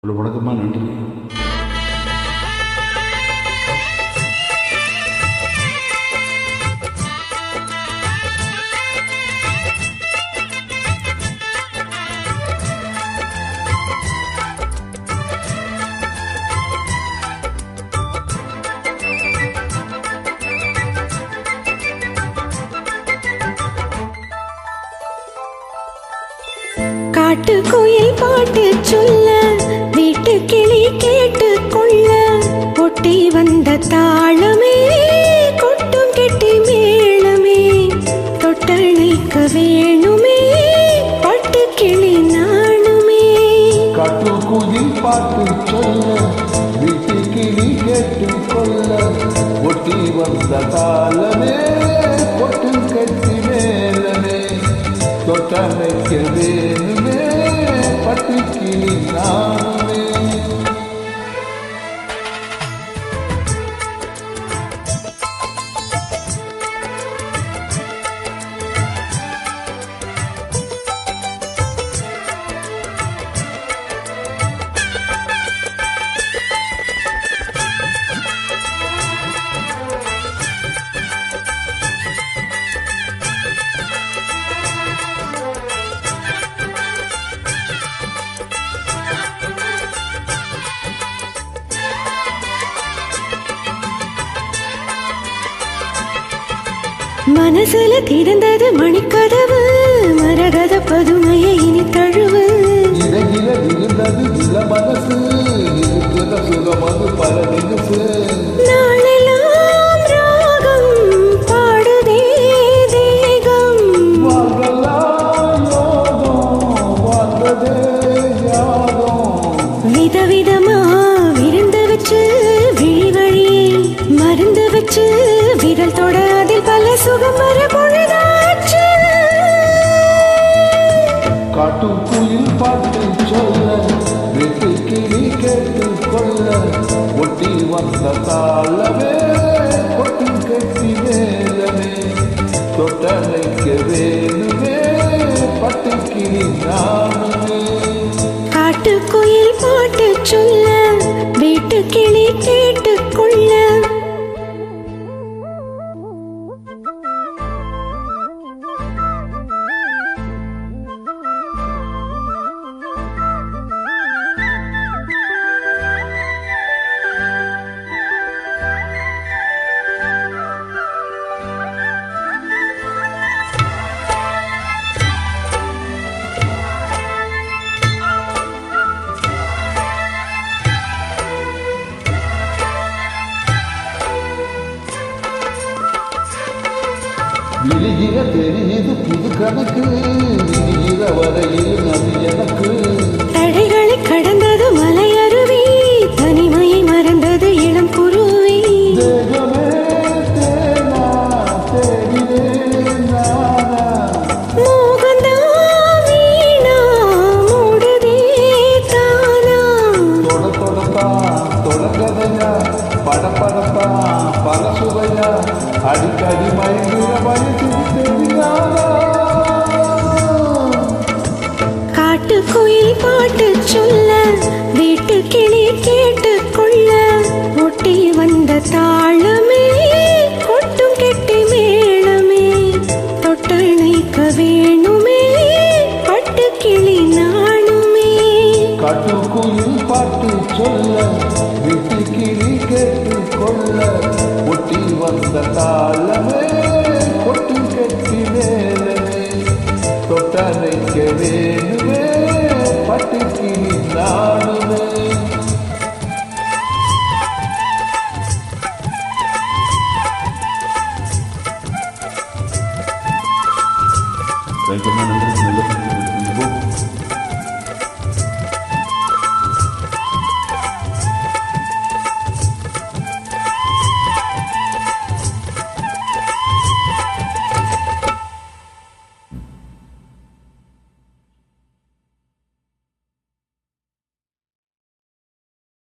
ஒரு வணக்கமா நன்றி. காட்டுக்குயில் பாட்டு சொல்ல, வீட்டு கிளி கேட்டு கொள்ள, ஒட்டி வந்த தாளமே கொட்டும் கெட்டி மேளமே, தொட்டணைக்க வேணுமே பட்டு கிளி நாணுமே. காட்டுக்குயில் பாட்டு சொல்ல, வீட்டு கிளி கேட்டு கொள்ள, ஒட்டி வந்த தாளமே கொட்டும் கெட்டி மேளமே, தொட்டணைக்க வேணுமே பட்டு கிளி நாணுமே. மனசுல திறந்தது மணிக்கதவு, மரகத பதுமையை இனி தழுவு. இறகில விழுந்தது இள மனசு, இருக்கிற சுகமது பல நிகழ்வு. நாளெல்லாம் ராகம் பாடுதே தேகம், வாழ்வெல்லாம் யோகம், வாழ்வதே யாகம். விதவிதமா விருந்து வச்சு விழி வழியே மருந்து வச்சு, விரல் தொட அதில் பல சுகம் வர பொழுதாச்சு. காட்டுக்குயில் பாட்டு சொல்ல, வீட்டு கிளி கேட்டு கொள்ள, ஒட்டி வந்த தாளமே கொட்டும் கெட்டி மேலமே, தொட்டணைக்க வேணுமே பட்டு கிளி நானுமே. காட்டுக்குயில் பாட்டு சொல்ல, வீட்டு கிளி கேட்டு கொள்ள. விழுகிற தெரியுது புது கணக்கு, விழுகிற வரையில் அது எனக்கு. தடைகளை கடந்தது மலை அருவி, தனிமையை மறந்தது இளம் குருவி. தேகமே தேனா தேடினேன் நானா, மோகந்தா வீணா மூடுதே தானா. தொடத்தான் தொடங்கதையா, படப்படத்தான் பல சுவையா, அடிக்கடி மயங்குற வயசு தெரியாதா. காட்டுக்குயில் பாட்டு சொல்ல, வீட்டு கிளி கேட்டு கொள்ள, ஒட்டி வந்த தாளமே கொட்டும் கெட்டி மேளமே, தொட்டணைக்க வேணுமே பட்டு கிளி நாணுமே. காட்டுக்குயில் பாட்டு சொல்ல, வீட்டு கிளி கேட்டு கொள்ள, ஒட்டி வந்த தாளமே கொட்டும் கெட்டி மேலமே, தொட்டணைக்க வேணுமே பட்டு கிளி நானுமே. நன்றி.